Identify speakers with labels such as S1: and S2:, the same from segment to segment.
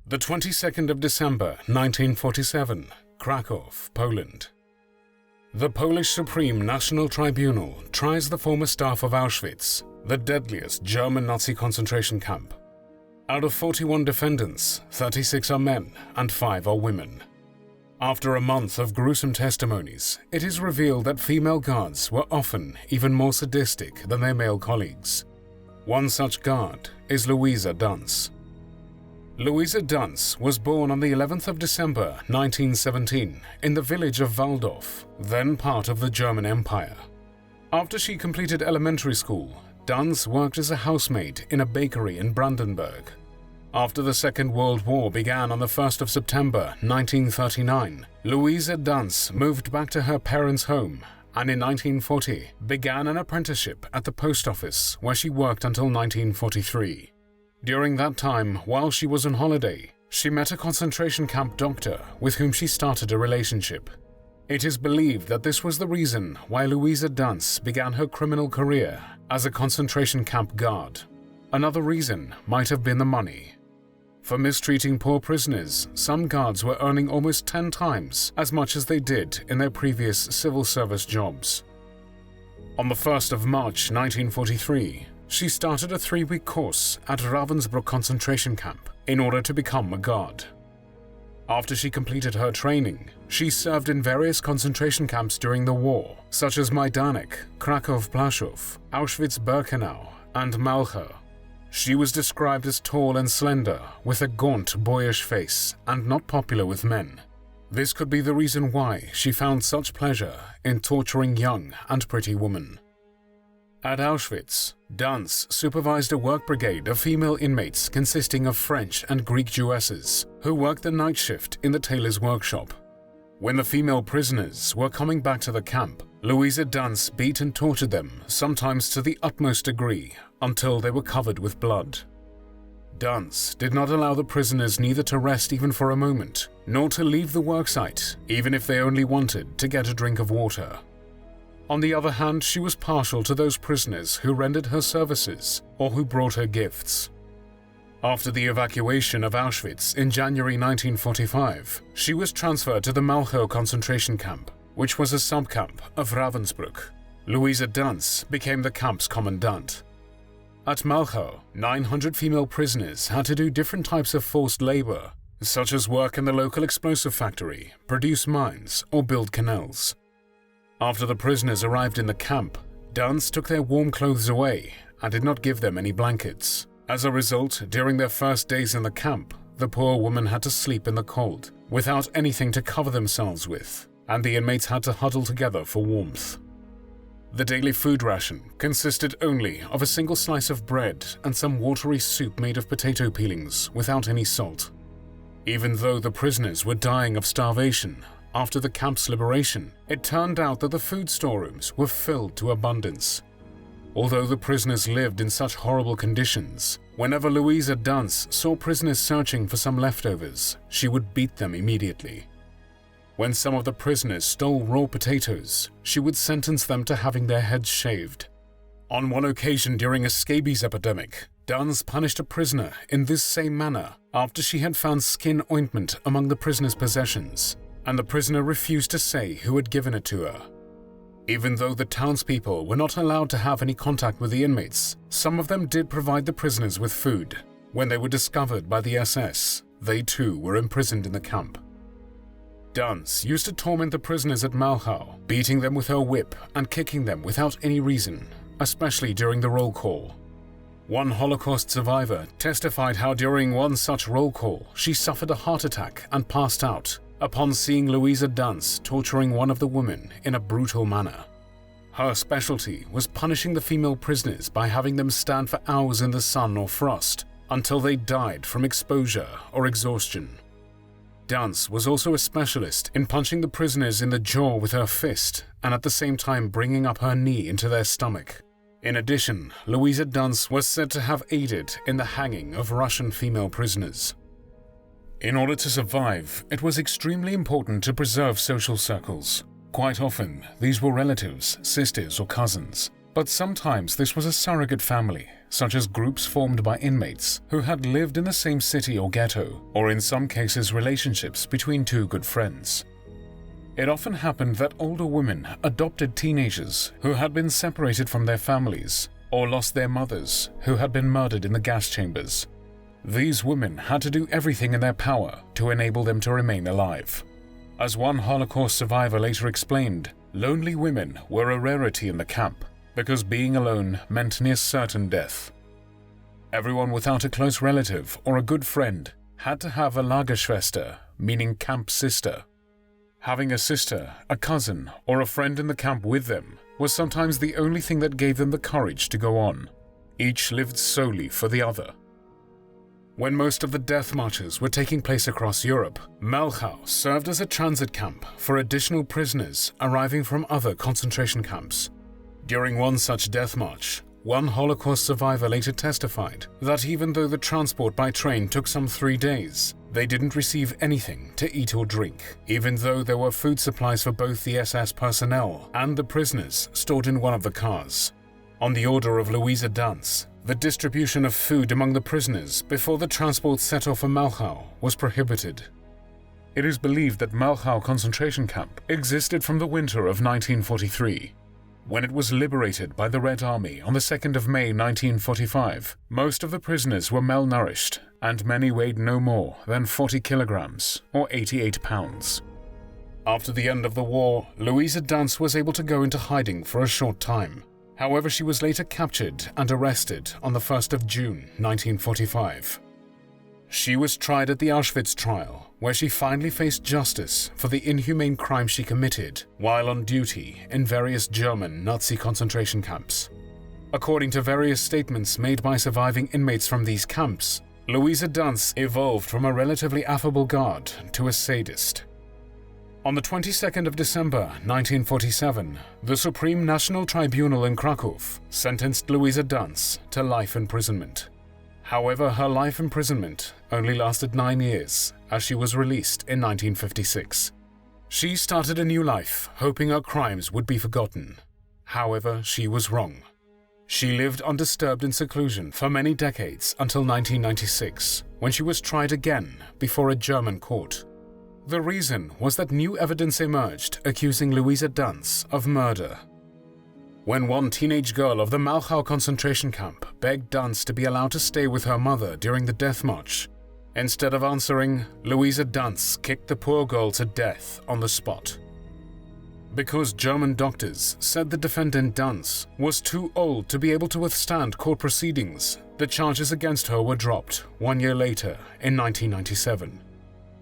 S1: The 22nd of December 1947, Kraków, Poland. The Polish Supreme National Tribunal tries the former staff of Auschwitz, the deadliest German Nazi concentration camp. Out of 41 defendants, 36 are men and 5 are women. After a month of gruesome testimonies, it is revealed that female guards were often even more sadistic than their male colleagues. One such guard is Luise Danz. Luise Danz was born on the 11th of December 1917 in the village of Walldorf, then part of the German Empire. After she completed elementary school, Danz worked as a housemaid in a bakery in Brandenburg. After the Second World War began on the 1st of September 1939, Luise Danz moved back to her parents' home and in 1940 began an apprenticeship at the post office where she worked until 1943. During that time, while she was on holiday, she met a concentration camp doctor with whom she started a relationship. It is believed that this was the reason why Luise Danz began her criminal career as a concentration camp guard. Another reason might have been the money. For mistreating poor prisoners, some guards were earning almost 10 times as much as they did in their previous civil service jobs. On the 1st of March 1943, she started a 3-week course at Ravensbrück concentration camp in order to become a guard. After she completed her training, she served in various concentration camps during the war, such as Majdanek, Kraków-Płaszów, Auschwitz-Birkenau, and Malchow. She was described as tall and slender, with a gaunt, boyish face, and not popular with men. This could be the reason why she found such pleasure in torturing young and pretty women. At Auschwitz, Danz supervised a work brigade of female inmates consisting of French and Greek Jewesses who worked the night shift in the tailor's workshop. When the female prisoners were coming back to the camp, Luise Danz beat and tortured them, sometimes to the utmost degree, until they were covered with blood. Danz did not allow the prisoners neither to rest even for a moment, nor to leave the worksite, even if they only wanted to get a drink of water. On the other hand, she was partial to those prisoners who rendered her services or who brought her gifts. After the evacuation of Auschwitz in January 1945, she was transferred to the Malchow concentration camp, which was a subcamp of Ravensbrück. Luise Danz became the camp's commandant. At Malchow, 900 female prisoners had to do different types of forced labor, such as work in the local explosive factory, produce mines, or build canals. After the prisoners arrived in the camp, Danz took their warm clothes away and did not give them any blankets. As a result, during their first days in the camp, the poor woman had to sleep in the cold, without anything to cover themselves with, and the inmates had to huddle together for warmth. The daily food ration consisted only of a single slice of bread and some watery soup made of potato peelings without any salt. Even though the prisoners were dying of starvation, after the camp's liberation, it turned out that the food storerooms were filled to abundance. Although the prisoners lived in such horrible conditions, whenever Luise Danz saw prisoners searching for some leftovers, she would beat them immediately. When some of the prisoners stole raw potatoes, she would sentence them to having their heads shaved. On one occasion during a scabies epidemic, Danz punished a prisoner in this same manner after she had found skin ointment among the prisoner's possessions, and the prisoner refused to say who had given it to her. Even though the townspeople were not allowed to have any contact with the inmates, some of them did provide the prisoners with food. When they were discovered by the SS, they too were imprisoned in the camp. Danz used to torment the prisoners at Malchow, beating them with her whip and kicking them without any reason, especially during the roll call. One Holocaust survivor testified how during one such roll call she suffered a heart attack and passed out upon seeing Luise Danz torturing one of the women in a brutal manner. Her specialty was punishing the female prisoners by having them stand for hours in the sun or frost until they died from exposure or exhaustion. Danz was also a specialist in punching the prisoners in the jaw with her fist and at the same time bringing up her knee into their stomach. In addition, Luise Danz was said to have aided in the hanging of Russian female prisoners. In order to survive, it was extremely important to preserve social circles. Quite often, these were relatives, sisters, or cousins, But sometimes this was a surrogate family, such as groups formed by inmates who had lived in the same city or ghetto, or in some cases relationships between two good friends. It often happened that older women adopted teenagers who had been separated from their families, or lost their mothers who had been murdered in the gas chambers. These women had to do everything in their power to enable them to remain alive. As one Holocaust survivor later explained, lonely women were a rarity in the camp because being alone meant near certain death. Everyone without a close relative or a good friend had to have a Lagerschwester, meaning camp sister. Having a sister, a cousin, or a friend in the camp with them was sometimes the only thing that gave them the courage to go on. Each lived solely for the other. When most of the death marches were taking place across Europe, Malchow served as a transit camp for additional prisoners arriving from other concentration camps. During one such death march, one Holocaust survivor later testified that even though the transport by train took some 3 days, they didn't receive anything to eat or drink, even though there were food supplies for both the SS personnel and the prisoners stored in one of the cars. On the order of Luise Danz, the distribution of food among the prisoners before the transport set off for Malchow was prohibited. It is believed that Malchow concentration camp existed from the winter of 1943. When it was liberated by the Red Army on the 2nd of May 1945, most of the prisoners were malnourished and many weighed no more than 40 kilograms or 88 pounds. After the end of the war, Luise Danz was able to go into hiding for a short time. However, she was later captured and arrested on the 1st of June 1945. She was tried at the Auschwitz Trial, where she finally faced justice for the inhumane crime she committed while on duty in various German Nazi concentration camps. According to various statements made by surviving inmates from these camps, Luise Danz evolved from a relatively affable guard to a sadist. On the 22nd of December 1947, the Supreme National Tribunal in Kraków sentenced Luise Danz to life imprisonment. However, her life imprisonment only lasted 9 years, as she was released in 1956. She started a new life, hoping her crimes would be forgotten. However, she was wrong. She lived undisturbed in seclusion for many decades until 1996, when she was tried again before a German court. The reason was that new evidence emerged accusing Luise Danz of murder. When one teenage girl of the Malchow concentration camp begged Danz to be allowed to stay with her mother during the death march, instead of answering, Luise Danz kicked the poor girl to death on the spot. Because German doctors said the defendant Danz was too old to be able to withstand court proceedings, the charges against her were dropped 1 year later in 1997.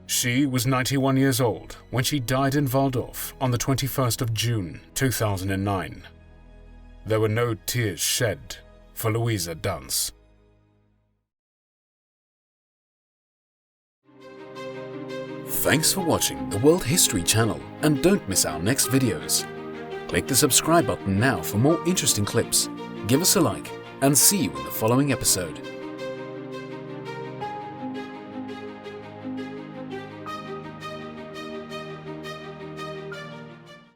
S1: She was 91 years old when she died in Walldorf on the 21st of June 2009. There were no tears shed for Luise Danz.
S2: Thanks for watching the World History channel, and don't miss our next videos. Click the subscribe button now for more interesting clips. Give us a like and see you in the following episode.